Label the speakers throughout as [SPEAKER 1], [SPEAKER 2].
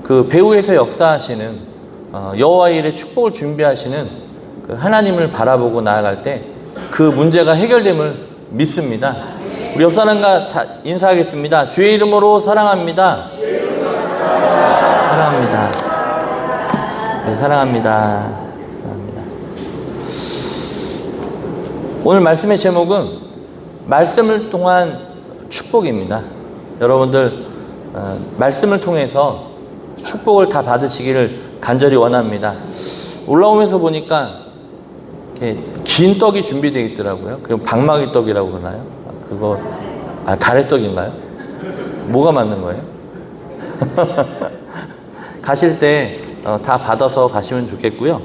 [SPEAKER 1] 그 배후에서 역사하시는 여호와의 일에 축복을 준비하시는 그 하나님을 바라보고 나아갈 때 그 문제가 해결됨을 믿습니다. 우리 옆 사람과 다 인사하겠습니다. 주의 이름으로 사랑합니다. 사랑합니다. 네, 사랑합니다. 사랑합니다. 오늘 말씀의 제목은 말씀을 통한 축복입니다. 여러분들 말씀을 통해서 축복을 다 받으시기를 간절히 원합니다. 올라오면서 보니까 이렇게 긴 떡이 준비되어 있더라고요. 그럼 박마기 떡이라고 그러나요? 그거 가래떡인가요? 뭐가 맞는 거예요? 가실 때 다 받아서 가시면 좋겠고요.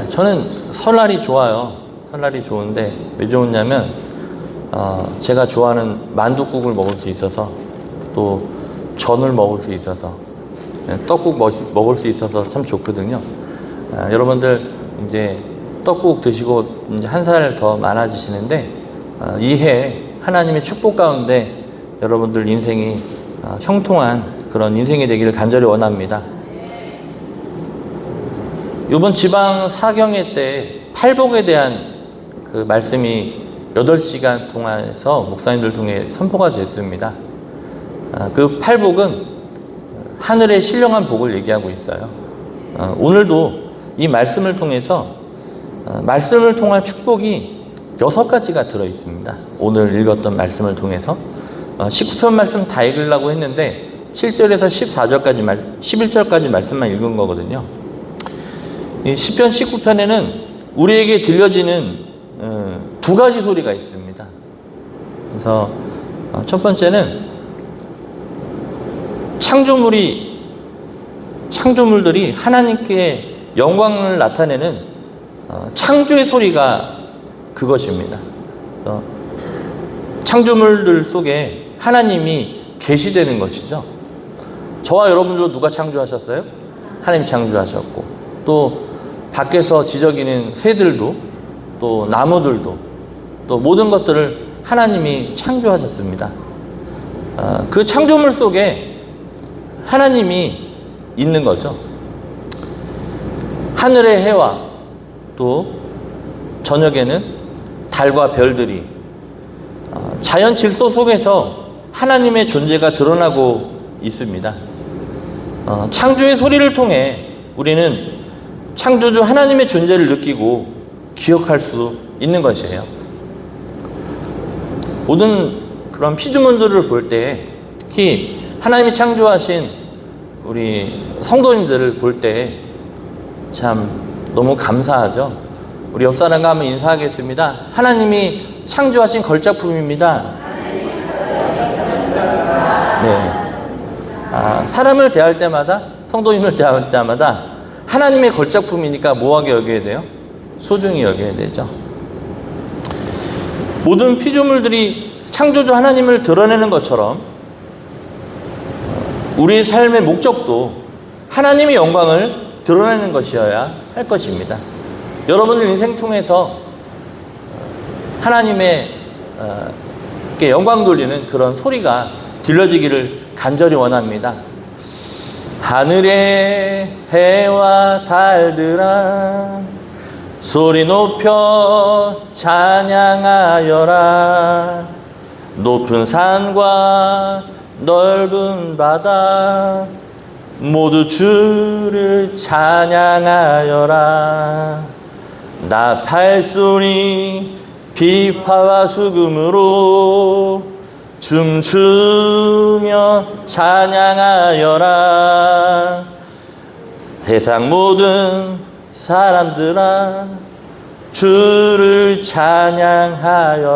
[SPEAKER 1] 저는 설날이 좋아요. 설날이 좋은데 왜 좋으냐면 제가 좋아하는 만둣국을 먹을 수 있어서, 또 전을 먹을 수 있어서, 떡국 먹을 수 있어서 참 좋거든요. 여러분들 이제 떡국 드시고 이제 한 살 더 많아지시는데 이 해 하나님의 축복 가운데 여러분들 인생이 형통한 그런 인생이 되기를 간절히 원합니다. 이번 지방 사경회 때 팔복에 대한 그 말씀이 8시간 통해서 목사님들 통해 선포가 됐습니다. 그 팔복은 하늘의 신령한 복을 얘기하고 있어요. 오늘도 이 말씀을 통해서 말씀을 통한 축복이 6가지가 들어있습니다. 오늘 읽었던 말씀을 통해서 19편 말씀 다 읽으려고 했는데 7절에서 14절까지 11절까지 말씀만 읽은 거거든요. 이 10편, 19편에는 우리에게 들려지는 2가지 소리가 있습니다. 그래서 첫 번째는 창조물들이 하나님께 영광을 나타내는 창조의 소리가 그것입니다. 창조물들 속에 하나님이 계시되는 것이죠. 저와 여러분들도 누가 창조하셨어요? 하나님이 창조하셨고, 또 밖에서 지저귀는 새들도, 또 나무들도, 또 모든 것들을 하나님이 창조하셨습니다. 그 창조물 속에 하나님이 있는 거죠. 하늘의 해와 또 저녁에는 달과 별들이 자연 질서 속에서 하나님의 존재가 드러나고 있습니다. 창조의 소리를 통해 우리는 창조주 하나님의 존재를 느끼고 기억할 수 있는 것이에요. 모든 그런 피조물들을 볼 때, 특히 하나님이 창조하신 우리 성도님들을 볼 때 참 너무 감사하죠. 우리 옆 사람과 한번 인사하겠습니다. 하나님이 창조하신 걸작품입니다. 네. 사람을 대할 때마다, 성도님을 대할 때마다 하나님의 걸작품이니까 뭐하게 여겨야 돼요? 소중히 여겨야 되죠. 모든 피조물들이 창조주 하나님을 드러내는 것처럼 우리의 삶의 목적도 하나님의 영광을 드러내는 것이어야 할 것입니다. 여러분들 인생 통해서 하나님의 영광 돌리는 그런 소리가 들려지기를 간절히 원합니다. 하늘의 해와 달들아 소리 높여 찬양하여라. 높은 산과 넓은 바다 모두 주를 찬양하여라. 나팔소리 비파와 수금으로 춤추며 찬양하여라. 세상 모든 사람들아 주를 찬양하여라.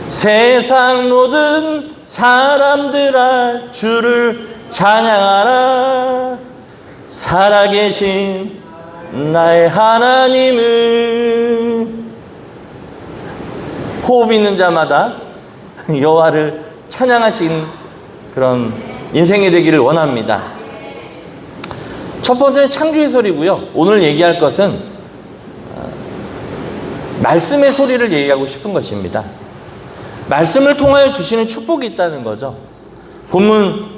[SPEAKER 1] 세상 모든 사람들아 주를 찬양하라. 살아계신 나의 하나님을. 호흡 있는 자마다 여호와를 찬양하신 그런 인생이 되기를 원합니다. 첫 번째는 창조의 소리고요. 오늘 얘기할 것은 말씀의 소리를 얘기하고 싶은 것입니다. 말씀을 통하여 주시는 축복이 있다는 거죠. 본문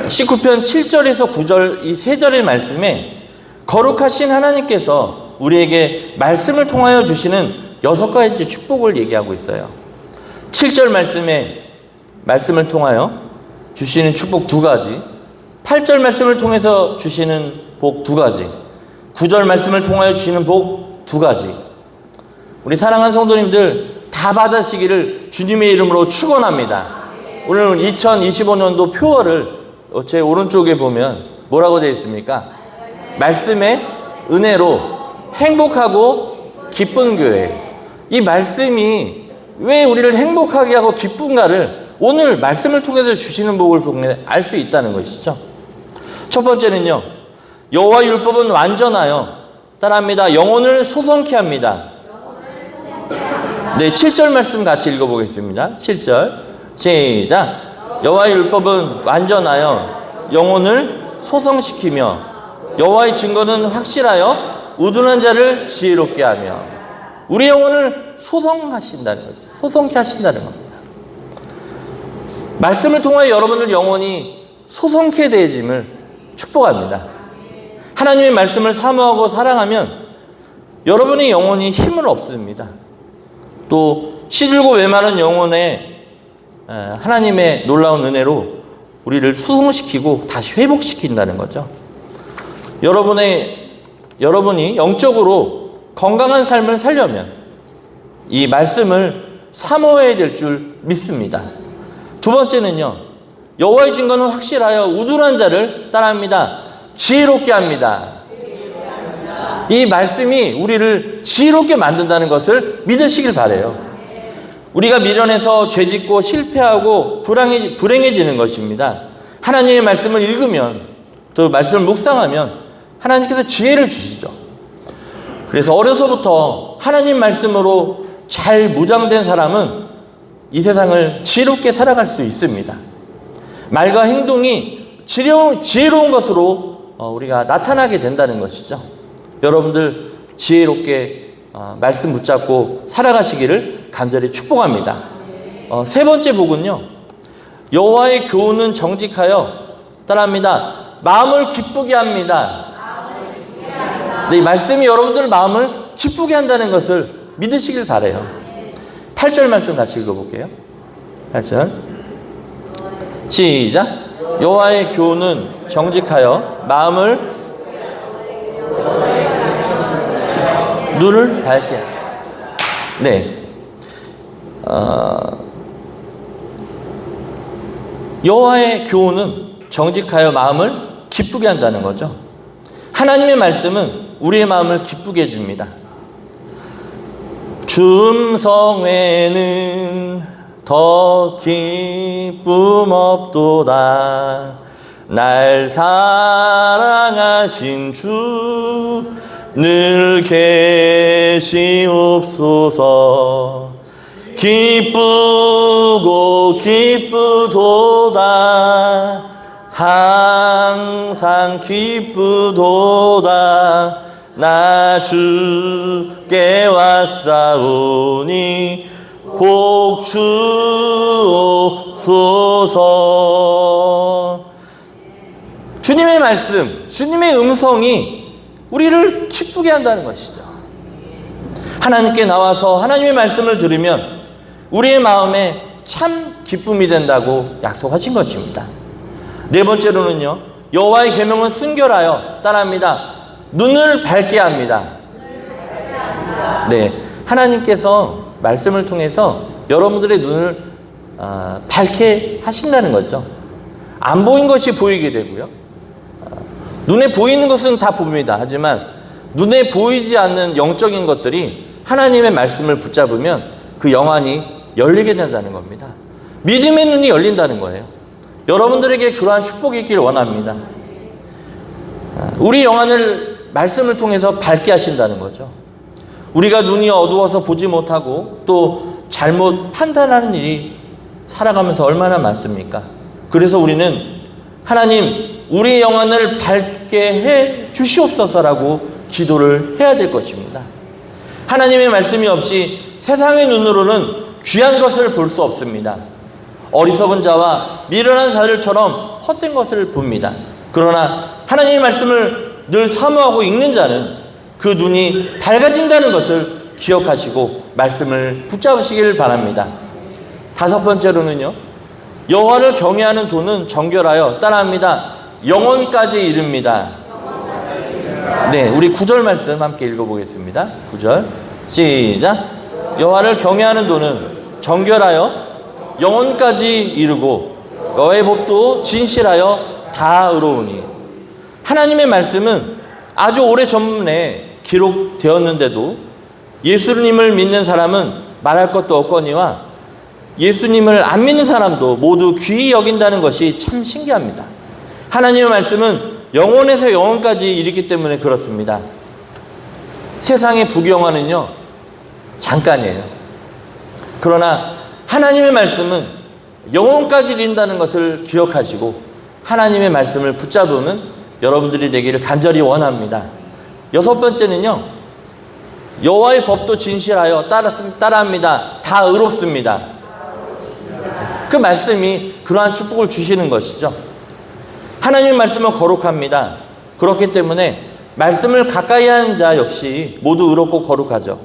[SPEAKER 1] 19편 7절에서 9절 이 세 절의 말씀에 거룩하신 하나님께서 우리에게 말씀을 통하여 주시는 6가지 축복을 얘기하고 있어요. 7절 말씀에 말씀을 통하여 주시는 축복 2가지, 8절 말씀을 통해서 주시는 복 2가지, 9절 말씀을 통하여 주시는 복 2가지. 우리 사랑하는 성도님들 다 받으시기를 주님의 이름으로 축원합니다. 오늘 2025년도 표어를 제 오른쪽에 보면 뭐라고 되어 있습니까? 말씀의 은혜로 행복하고 기쁜 교회. 이 말씀이 왜 우리를 행복하게 하고 기쁜가를 오늘 말씀을 통해서 주시는 복을 통해 알 수 있다는 것이죠. 첫 번째는요, 여호와 율법은 완전하여 따라합니다. 영혼을 소성케 합니다. 네, 7절 말씀 같이 읽어보겠습니다. 7절 시작. 여호와의 율법은 완전하여 영혼을 소성시키며 여호와의 증거는 확실하여 우둔한 자를 지혜롭게 하며. 우리 영혼을 소성하신다는 거죠. 소성케 하신다는 겁니다. 말씀을 통하여 여러분들 영혼이 소성케 되어짐을 축복합니다. 하나님의 말씀을 사모하고 사랑하면 여러분의 영혼이 힘을 얻습니다. 또 시들고 메마른 영혼에 하나님의 놀라운 은혜로 우리를 수송시키고 다시 회복시킨다는 거죠. 여러분이 영적으로 건강한 삶을 살려면 이 말씀을 사모해야 될 줄 믿습니다. 두 번째는요, 여호와의 증거는 확실하여 우둔한 자를 따라합니다. 지혜롭게 합니다. 이 말씀이 우리를 지혜롭게 만든다는 것을 믿으시길 바라요. 우리가 미련해서 죄짓고 실패하고 불행해지는 것입니다. 하나님의 말씀을 읽으면, 또 말씀을 묵상하면 하나님께서 지혜를 주시죠. 그래서 어려서부터 하나님 말씀으로 잘 무장된 사람은 이 세상을 지혜롭게 살아갈 수 있습니다. 말과 행동이 지혜로운 것으로 우리가 나타나게 된다는 것이죠. 여러분들 지혜롭게 말씀 붙잡고 살아가시기를 간절히 축복합니다. 세 번째 복은요, 여호와의 교훈은 정직하여 따라합니다. 마음을 기쁘게 합니다. 네, 이 말씀이 여러분들 마음을 기쁘게 한다는 것을 믿으시길 바라요. 8절 말씀 같이 읽어볼게요. 8절 시작. 여호와의 교훈은 정직하여 마음을 눈을 밝게. 네. 여호와의 교훈은 정직하여 마음을 기쁘게 한다는 거죠. 하나님의 말씀은 우리의 마음을 기쁘게 해줍니다. 주 음성 외에는 더 기쁨 없도다. 날 사랑하신 주 늘 계시옵소서. 기쁘고 기쁘도다. 항상 기쁘도다. 나 주께 왔사오니 복 주옵소서. 주님의 말씀, 주님의 음성이 우리를 기쁘게 한다는 것이죠. 하나님께 나와서 하나님의 말씀을 들으면 우리의 마음에 참 기쁨이 된다고 약속하신 것입니다. 네 번째로는요, 여호와의 계명은 순결하여 따라합니다. 눈을 밝게 합니다. 네, 하나님께서 말씀을 통해서 여러분들의 눈을 밝게 하신다는 거죠. 안 보인 것이 보이게 되고요. 눈에 보이는 것은 다 봅니다. 하지만 눈에 보이지 않는 영적인 것들이 하나님의 말씀을 붙잡으면 그 영안이 열리게 된다는 겁니다. 믿음의 눈이 열린다는 거예요. 여러분들에게 그러한 축복이 있기를 원합니다. 우리 영안을 말씀을 통해서 밝게 하신다는 거죠. 우리가 눈이 어두워서 보지 못하고 또 잘못 판단하는 일이 살아가면서 얼마나 많습니까? 그래서 우리는 하나님, 우리 영안을 밝게 해 주시옵소서라고 기도를 해야 될 것입니다. 하나님의 말씀이 없이 세상의 눈으로는 귀한 것을 볼 수 없습니다. 어리석은 자와 미련한 자들처럼 헛된 것을 봅니다. 그러나 하나님의 말씀을 늘 사모하고 읽는 자는 그 눈이 밝아진다는 것을 기억하시고 말씀을 붙잡으시길 바랍니다. 다섯 번째로는요, 여호와를 경외하는 도는 정결하여 따라합니다. 영혼까지 이릅니다. 네, 우리 9절 말씀 함께 읽어보겠습니다. 9절 시작. 여호와를 경외하는 도는 정결하여 영혼까지 이르고 여호와의 법도 진실하여 다 의로우니. 하나님의 말씀은 아주 오래전에 기록되었는데도 예수님을 믿는 사람은 말할 것도 없거니와 예수님을 안 믿는 사람도 모두 귀히 여긴다는 것이 참 신기합니다. 하나님의 말씀은 영혼에서 영혼까지 이르기 때문에 그렇습니다. 세상의 부경화는요, 잠깐이에요. 그러나 하나님의 말씀은 영혼까지 이른다는 것을 기억하시고 하나님의 말씀을 붙잡으면 여러분들이 되기를 간절히 원합니다. 여섯 번째는요, 여호와의 법도 진실하여 따라합니다. 다 의롭습니다. 그 말씀이 그러한 축복을 주시는 것이죠. 하나님의 말씀은 거룩합니다. 그렇기 때문에 말씀을 가까이 하는 자 역시 모두 의롭고 거룩하죠.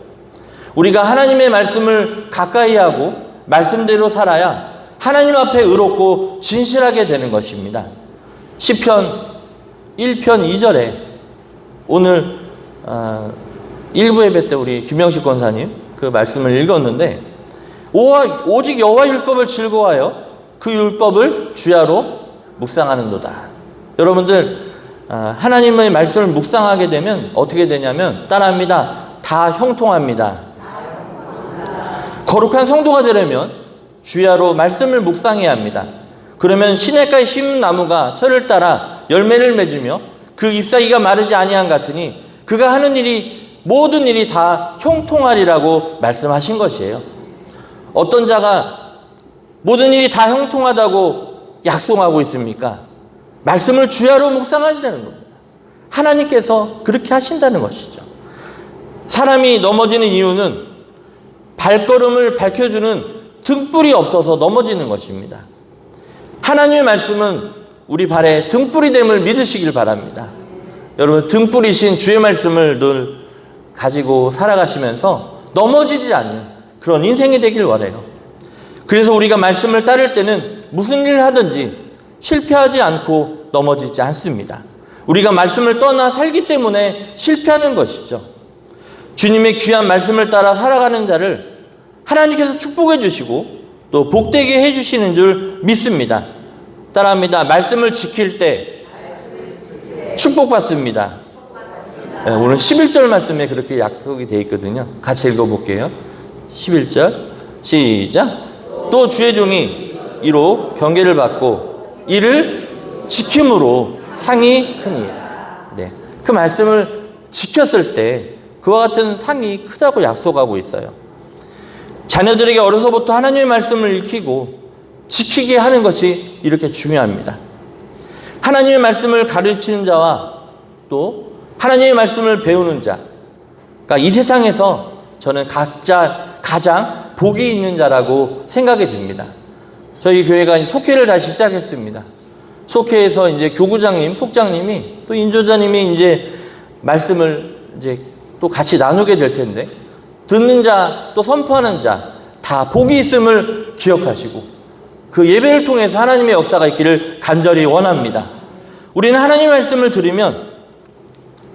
[SPEAKER 1] 우리가 하나님의 말씀을 가까이 하고 말씀대로 살아야 하나님 앞에 의롭고 진실하게 되는 것입니다. 시편 1편 2절에 오늘 1부 예배 때 우리 김영식 권사님 그 말씀을 읽었는데, 오직 여호와 율법을 즐거워하여 그 율법을 주야로 묵상하는도다. 여러분들, 하나님의 말씀을 묵상하게 되면 어떻게 되냐면 따라합니다. 다 형통합니다. 거룩한 성도가 되려면 주야로 말씀을 묵상해야 합니다. 그러면 시냇가에 심은 나무가 철을 따라 열매를 맺으며 그 잎사귀가 마르지 아니한 같으니 그가 하는 일이 모든 일이 다 형통하리라고 말씀하신 것이에요. 어떤 자가 모든 일이 다 형통하다고 약속하고 있습니까? 말씀을 주야로 묵상한다는 겁니다. 하나님께서 그렇게 하신다는 것이죠. 사람이 넘어지는 이유는 발걸음을 밝혀주는 등불이 없어서 넘어지는 것입니다. 하나님의 말씀은 우리 발에 등불이 됨을 믿으시길 바랍니다. 여러분, 등불이신 주의 말씀을 늘 가지고 살아가시면서 넘어지지 않는 그런 인생이 되길 원해요. 그래서 우리가 말씀을 따를 때는 무슨 일을 하든지 실패하지 않고 넘어지지 않습니다. 우리가 말씀을 떠나 살기 때문에 실패하는 것이죠. 주님의 귀한 말씀을 따라 살아가는 자를 하나님께서 축복해 주시고 또 복되게 해 주시는 줄 믿습니다. 따라합니다. 말씀을 지킬 때 축복받습니다. 네, 오늘 11절 말씀에 그렇게 약속이 되어 있거든요. 같이 읽어볼게요. 11절 시작. 또 주의 종이 이로 경계를 받고 이를 지킴으로 상이 크니라. 네, 그 말씀을 지켰을 때 그와 같은 상이 크다고 약속하고 있어요. 자녀들에게 어려서부터 하나님의 말씀을 익히고 지키게 하는 것이 이렇게 중요합니다. 하나님의 말씀을 가르치는 자와 또 하나님의 말씀을 배우는 자, 그러니까 이 세상에서 저는 각자 가장 복이 있는 자라고 생각이 듭니다. 저희 교회가 속회를 다시 시작했습니다. 속회에서 이제 교구장님, 속장님이 또 인조자님이 이제 말씀을 이제 또 같이 나누게 될 텐데, 듣는 자 또 선포하는 자 다 복이 있음을 기억하시고 그 예배를 통해서 하나님의 역사가 있기를 간절히 원합니다. 우리는 하나님의 말씀을 들으면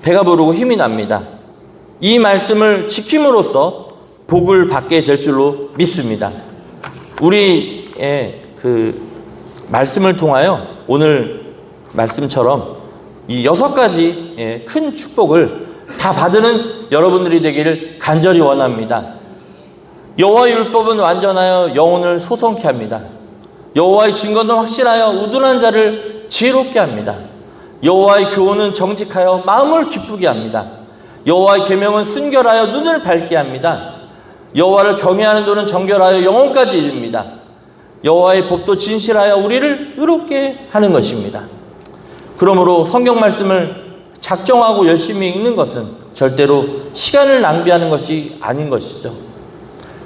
[SPEAKER 1] 배가 부르고 힘이 납니다. 이 말씀을 지킴으로써 복을 받게 될 줄로 믿습니다. 우리의 그 말씀을 통하여 오늘 말씀처럼 이 6가지 큰 축복을 다 받는 여러분들이 되기를 간절히 원합니다. 여호와의 율법은 완전하여 영혼을 소성케 합니다. 여호와의 증거는 확실하여 우둔한 자를 지혜롭게 합니다. 여호와의 교훈은 정직하여 마음을 기쁘게 합니다. 여호와의 계명은 순결하여 눈을 밝게 합니다. 여호와를 경외하는 도는 정결하여 영혼까지 이릅니다. 여호와의 법도 진실하여 우리를 의롭게 하는 것입니다. 그러므로 성경 말씀을 작정하고 열심히 읽는 것은 절대로 시간을 낭비하는 것이 아닌 것이죠.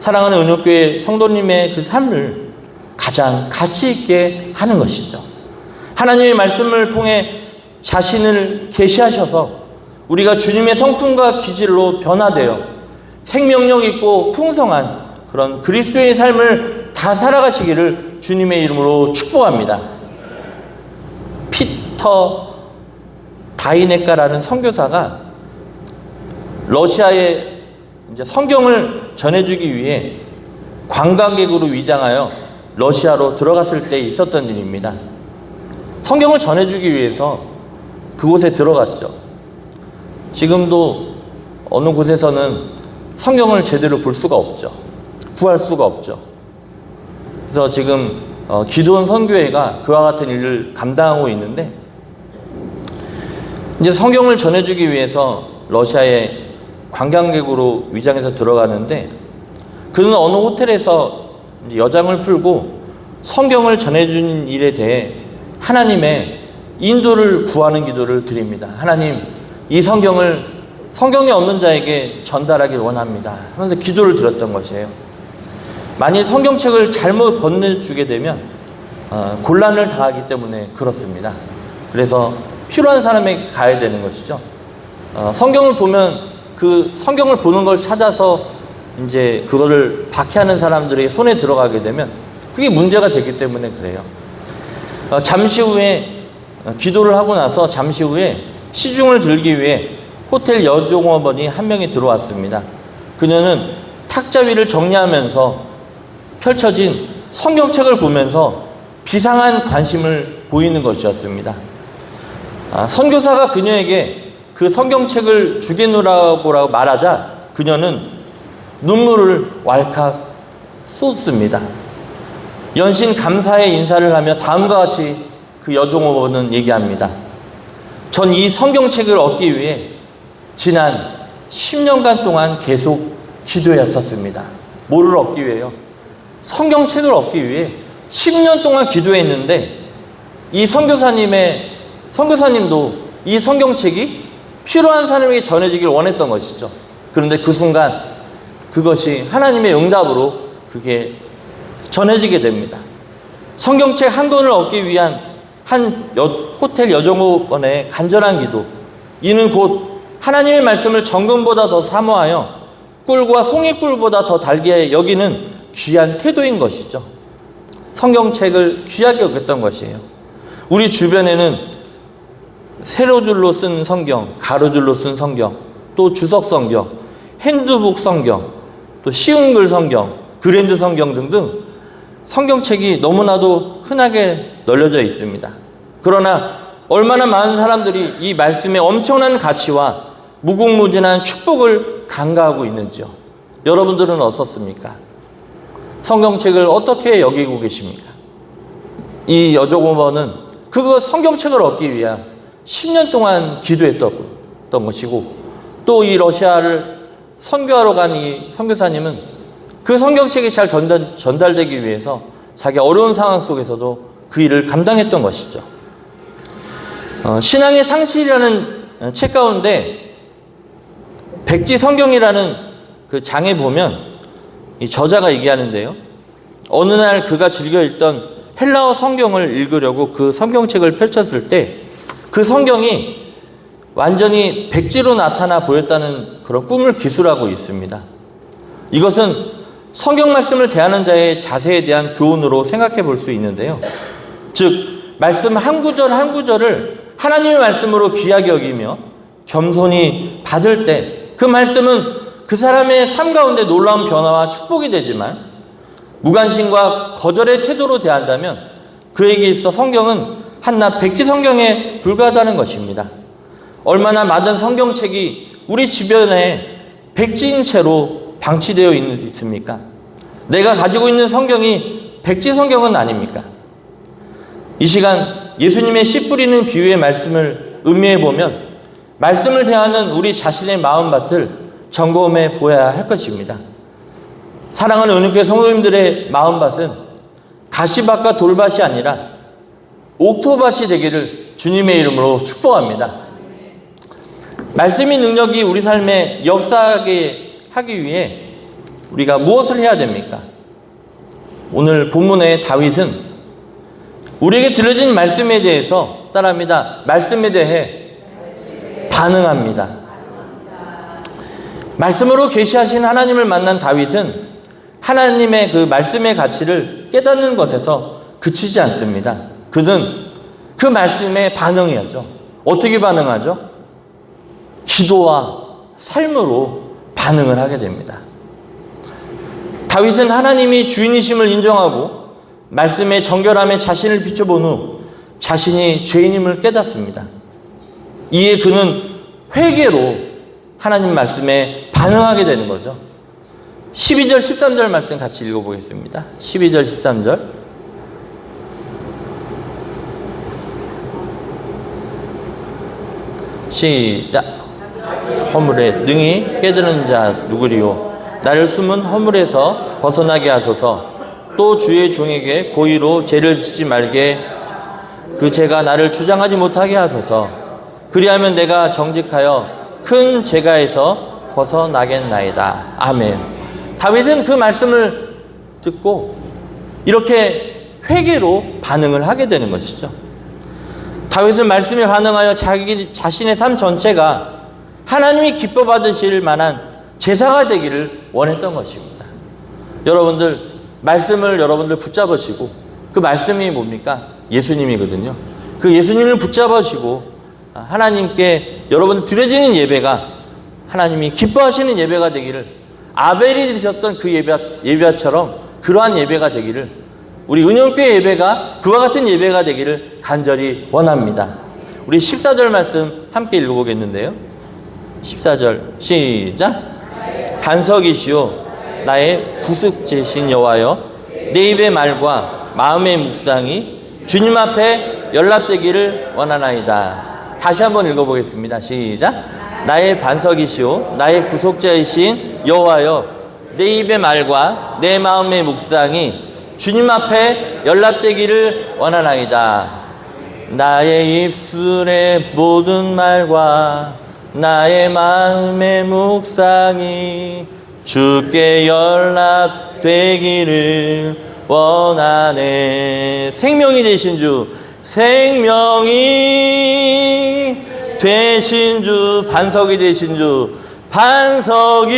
[SPEAKER 1] 사랑하는 은효교회 성도님의 그 삶을 가장 가치 있게 하는 것이죠. 하나님의 말씀을 통해 자신을 계시하셔서 우리가 주님의 성품과 기질로 변화되어 생명력 있고 풍성한 그런 그리스도의 삶을 다 살아가시기를 주님의 이름으로 축복합니다. 피터 다이네카라는 선교사가 러시아에 이제 성경을 전해주기 위해 관광객으로 위장하여 러시아로 들어갔을 때 있었던 일입니다. 성경을 전해주기 위해서 그곳에 들어갔죠. 지금도 어느 곳에서는 성경을 제대로 볼 수가 없죠. 구할 수가 없죠. 그래서 지금 기도원 선교회가 그와 같은 일을 감당하고 있는데, 이제 성경을 전해주기 위해서 러시아에 관광객으로 위장해서 들어가는데, 그는 어느 호텔에서 여장을 풀고 성경을 전해주는 일에 대해 하나님의 인도를 구하는 기도를 드립니다. 하나님, 이 성경이 없는 자에게 전달하길 원합니다 하면서 기도를 드렸던 것이에요. 만일 성경책을 잘못 건네주게 되면 곤란을 당하기 때문에 그렇습니다. 그래서 필요한 사람에게 가야 되는 것이죠. 성경을 보면 그 성경을 보는 걸 찾아서 이제 그거를 박해하는 사람들의 손에 들어가게 되면 그게 문제가 되기 때문에 그래요. 잠시 후에 기도를 하고 나서 잠시 후에 시중을 들기 위해 호텔 여종업원이 한 명이 들어왔습니다. 그녀는 탁자 위를 정리하면서 펼쳐진 성경책을 보면서 비상한 관심을 보이는 것이었습니다. 선교사가 그녀에게 그 성경책을 주겠노라고 말하자 그녀는 눈물을 왈칵 쏟습니다. 연신 감사의 인사를 하며 다음과 같이 그 여종업원은 얘기합니다. 전 이 성경책을 얻기 위해 지난 10년간 동안 계속 기도했었습니다. 뭐를 얻기 위해요? 성경책을 얻기 위해 10년 동안 기도했는데, 이 선교사님도 이 성경책이 필요한 사람에게 전해지길 원했던 것이죠. 그런데 그 순간 그것이 하나님의 응답으로 그게 전해지게 됩니다. 성경책 한 권을 얻기 위한 호텔 여종업원의 간절한 기도, 이는 곧 하나님의 말씀을 정금보다 더 사모하여 꿀과 송이꿀보다 더 달게 여기는 귀한 태도인 것이죠. 성경책을 귀하게 여겼던 것이에요. 우리 주변에는 세로줄로 쓴 성경, 가로줄로 쓴 성경, 또 주석 성경, 핸드북 성경, 또 쉬운 글 성경, 그랜드 성경 등등 성경책이 너무나도 흔하게 널려져 있습니다. 그러나 얼마나 많은 사람들이 이 말씀의 엄청난 가치와 무궁무진한 축복을 간과하고 있는지요. 여러분들은 어떻습니까? 성경책을 어떻게 여기고 계십니까? 이 여종업원은 그거 성경책을 얻기 위한 10년 동안 기도했던 것이고, 또 이 러시아를 선교하러 간 이 선교사님은 그 성경책이 잘 전달되기 위해서 자기 어려운 상황 속에서도 그 일을 감당했던 것이죠. 신앙의 상실이라는 책 가운데 백지 성경이라는 그 장에 보면 이 저자가 얘기하는데요. 어느 날 그가 즐겨 읽던 헬라어 성경을 읽으려고 그 성경책을 펼쳤을 때 그 성경이 완전히 백지로 나타나 보였다는 그런 꿈을 기술하고 있습니다. 이것은 성경 말씀을 대하는 자의 자세에 대한 교훈으로 생각해 볼 수 있는데요. 즉, 말씀 한 구절 한 구절을 하나님의 말씀으로 귀하게 여기며 겸손히 받을 때 그 말씀은 그 사람의 삶 가운데 놀라운 변화와 축복이 되지만, 무관심과 거절의 태도로 대한다면 그에게 있어 성경은 한낱 백지 성경에 불과하다는 것입니다. 얼마나 많은 성경책이 우리 주변에 백지인 채로 방치되어 있습니까? 내가 가지고 있는 성경이 백지 성경은 아닙니까? 이 시간 예수님의 씨 뿌리는 비유의 말씀을 음미해 보면 말씀을 대하는 우리 자신의 마음밭을 점검해 보아야 할 것입니다. 사랑하는 은혜교회 성도님들의 마음밭은 가시밭과 돌밭이 아니라 옥토밭이 되기를 주님의 이름으로 축복합니다. 말씀의 능력이 우리 삶에 역사하게 하기 위해 우리가 무엇을 해야 됩니까? 오늘 본문의 다윗은 우리에게 들려진 말씀에 대해서 따라합니다. 말씀에 대해 반응합니다. 말씀으로 계시하신 하나님을 만난 다윗은 하나님의 그 말씀의 가치를 깨닫는 것에서 그치지 않습니다. 그는 그 말씀에 반응해야죠. 어떻게 반응하죠? 기도와 삶으로 반응을 하게 됩니다. 다윗은 하나님이 주인이심을 인정하고 말씀의 정결함에 자신을 비춰본 후 자신이 죄인임을 깨닫습니다. 이에 그는 회개로 하나님 말씀에 반응하게 되는 거죠. 12절 13절 말씀 같이 읽어보겠습니다. 12절 13절 시작. 허물에 능히 깨드는 자 누구리요? 나를 숨은 허물에서 벗어나게 하소서. 또 주의 종에게 고의로 죄를 짓지 말게 그 죄가 나를 주장하지 못하게 하소서. 그리하면 내가 정직하여 큰 죄가에서 벗어나겠나이다. 아멘. 다윗은 그 말씀을 듣고 이렇게 회개로 반응을 하게 되는 것이죠. 다윗은 말씀에 반응하여 자기 자신의 삶 전체가 하나님이 기뻐 받으실 만한 제사가 되기를 원했던 것입니다. 여러분들 말씀을 여러분들 붙잡으시고 그 말씀이 뭡니까? 예수님이거든요. 그 예수님을 붙잡으시고 하나님께 여러분 드려지는 예배가 하나님이 기뻐하시는 예배가 되기를, 아벨이 드렸던 그 예배처럼 그러한 예배가 되기를, 우리 은영교회 예배가 그와 같은 예배가 되기를 간절히 원합니다. 우리 14절 말씀 함께 읽어보겠는데요. 14절 시작. 반석이시오 나의 구속제신 여호와여, 내 입의 말과 마음의 묵상이 주님 앞에 연락되기를 원하나이다. 다시 한번 읽어보겠습니다. 시작. 나의 반석이시오 나의 구속자이신 여호와여, 내 입의 말과 내 마음의 묵상이 주님 앞에 연락되기를 원하나이다. 나의 입술의 모든 말과 나의 마음의 묵상이 주께 연락되기를 원하네. 생명이 되신 주, 생명이 되신 주, 반석이 되신 주, 반석이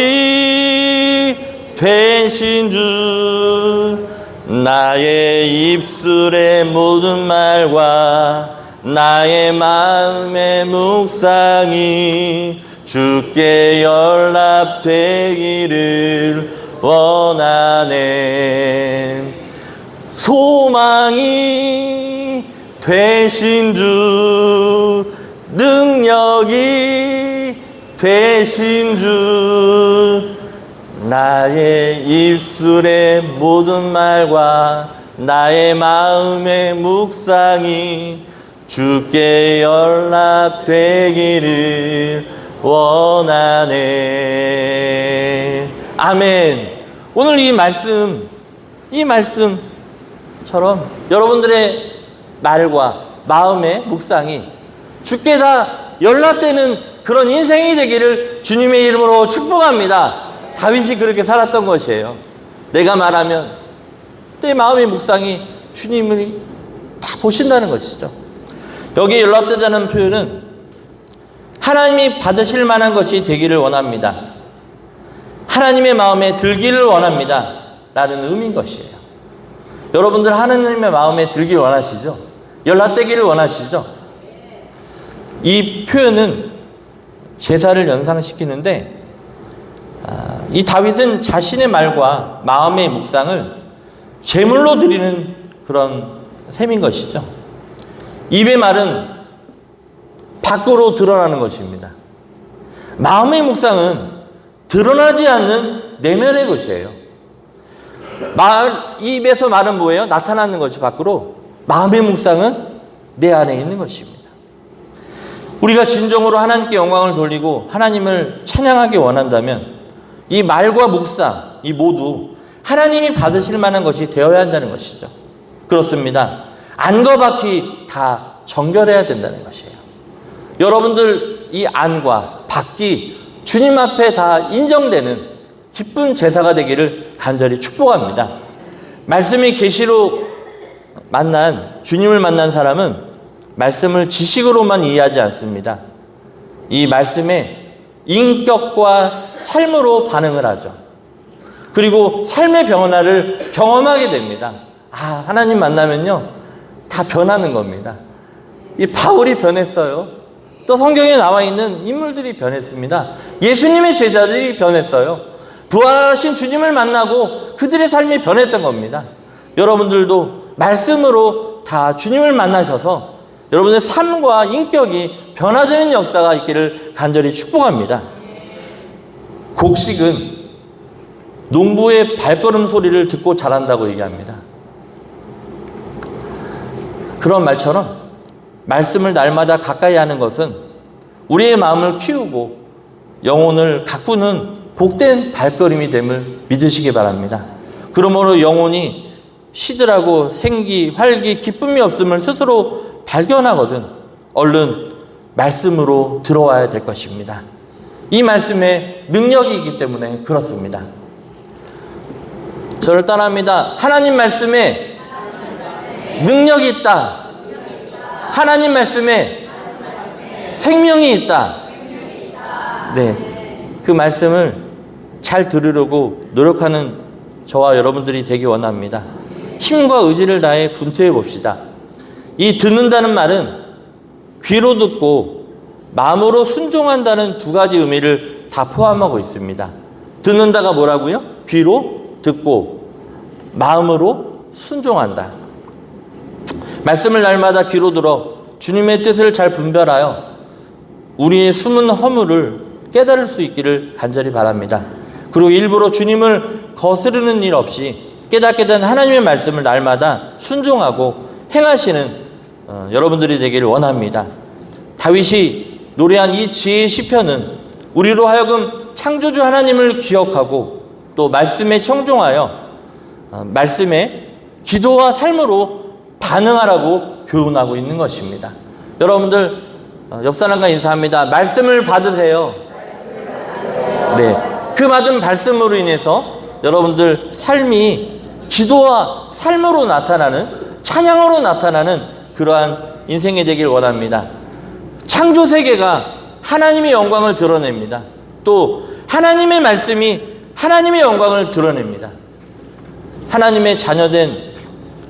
[SPEAKER 1] 되신 주, 나의 입술의 모든 말과 나의 마음의 묵상이 주께 연락되기를 원하네. 소망이 되신 주, 능력이 되신 주, 나의 입술의 모든 말과 나의 마음의 묵상이 주께 연락되기를 원하네. 아멘. 오늘 이 말씀처럼 여러분들의 말과 마음의 묵상이 주께 다 연락되는 그런 인생이 되기를 주님의 이름으로 축복합니다. 다윗이 그렇게 살았던 것이에요. 내가 말하면 내 마음의 묵상이 주님이 다 보신다는 것이죠. 여기 연락되자는 표현은 하나님이 받으실 만한 것이 되기를 원합니다. 하나님의 마음에 들기를 원합니다. 라는 의미인 것이에요. 여러분들 하나님의 마음에 들기를 원하시죠? 연락되기를 원하시죠? 이 표현은 제사를 연상시키는데, 이 다윗은 자신의 말과 마음의 묵상을 제물로 드리는 그런 셈인 것이죠. 입의 말은 밖으로 드러나는 것입니다. 마음의 묵상은 드러나지 않는 내면의 것이에요. 입에서 말은 뭐예요? 나타나는 것이 밖으로. 마음의 묵상은 내 안에 있는 것입니다. 우리가 진정으로 하나님께 영광을 돌리고 하나님을 찬양하기 원한다면 이 말과 묵상, 이 모두 하나님이 받으실 만한 것이 되어야 한다는 것이죠. 그렇습니다. 안과 밖이 다 정결해야 된다는 것이에요. 여러분들 이 안과 밖이 주님 앞에 다 인정되는 기쁜 제사가 되기를 간절히 축복합니다. 말씀이 계시로 주님을 만난 사람은 말씀을 지식으로만 이해하지 않습니다. 이 말씀에 인격과 삶으로 반응을 하죠. 그리고 삶의 변화를 경험하게 됩니다. 하나님 만나면요, 다 변하는 겁니다. 이 바울이 변했어요. 또 성경에 나와 있는 인물들이 변했습니다. 예수님의 제자들이 변했어요. 부활하신 주님을 만나고 그들의 삶이 변했던 겁니다. 여러분들도 말씀으로 다 주님을 만나셔서 여러분의 삶과 인격이 변화되는 역사가 있기를 간절히 축복합니다. 곡식은 농부의 발걸음 소리를 듣고 자란다고 얘기합니다. 그런 말처럼 말씀을 날마다 가까이 하는 것은 우리의 마음을 키우고 영혼을 가꾸는 복된 발걸음이 됨을 믿으시기 바랍니다. 그러므로 영혼이 시들하고 생기, 활기, 기쁨이 없음을 스스로 발견하거든 얼른 말씀으로 들어와야 될 것입니다. 이 말씀에 능력이 있기 때문에 그렇습니다. 저를 따라합니다. 하나님 말씀에 능력이 있다. 하나님 말씀에 생명이 있다. 네, 그 말씀을 잘 들으려고 노력하는 저와 여러분들이 되기 원합니다. 힘과 의지를 다해 분투해 봅시다. 이 듣는다는 말은 귀로 듣고 마음으로 순종한다는 두 가지 의미를 다 포함하고 있습니다. 듣는다가 뭐라고요? 귀로 듣고 마음으로 순종한다. 말씀을 날마다 귀로 들어 주님의 뜻을 잘 분별하여 우리의 숨은 허물을 깨달을 수 있기를 간절히 바랍니다. 그리고 일부러 주님을 거스르는 일 없이 깨닫게 된 하나님의 말씀을 날마다 순종하고 행하시는 여러분들이 되기를 원합니다. 다윗이 노래한 이 지혜의 시편은 우리로 하여금 창조주 하나님을 기억하고 또 말씀에 청종하여 말씀에 기도와 삶으로 반응하라고 교훈하고 있는 것입니다. 여러분들 옆 사람과 인사합니다. 말씀을 받으세요. 네, 그 받은 말씀으로 인해서 여러분들 삶이 기도와 삶으로 나타나는, 찬양으로 나타나는 그러한 인생이 되길 원합니다. 창조 세계가 하나님의 영광을 드러냅니다. 또 하나님의 말씀이 하나님의 영광을 드러냅니다. 하나님의 자녀된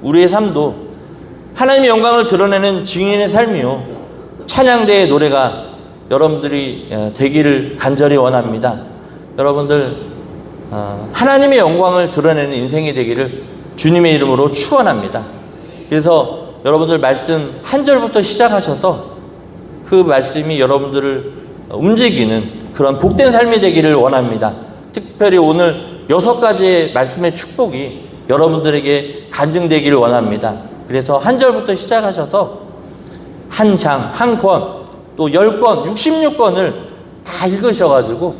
[SPEAKER 1] 우리의 삶도 하나님의 영광을 드러내는 증인의 삶이요, 찬양대의 노래가 여러분들이 되기를 간절히 원합니다. 여러분들 하나님의 영광을 드러내는 인생이 되기를 주님의 이름으로 축원합니다. 그래서 여러분들 말씀 한 절부터 시작하셔서 그 말씀이 여러분들을 움직이는 그런 복된 삶이 되기를 원합니다. 특별히 오늘 6가지의 말씀의 축복이 여러분들에게 간증되기를 원합니다. 그래서 한 절부터 시작하셔서 한 장, 한 권, 또 10권, 66권을 다 읽으셔가지고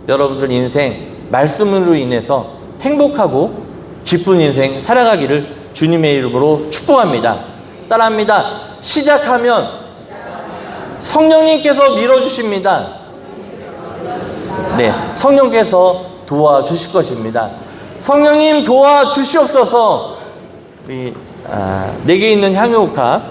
[SPEAKER 1] 여러분들 인생 말씀으로 인해서 행복하고 기쁜 인생 살아가기를 주님의 이름으로 축복합니다. 따라합니다. 시작하면 성령님께서 밀어주십니다. 네, 성령께서 도와주실 것입니다. 성령님 도와주시옵소서. 우리 내게 있는 향유옥합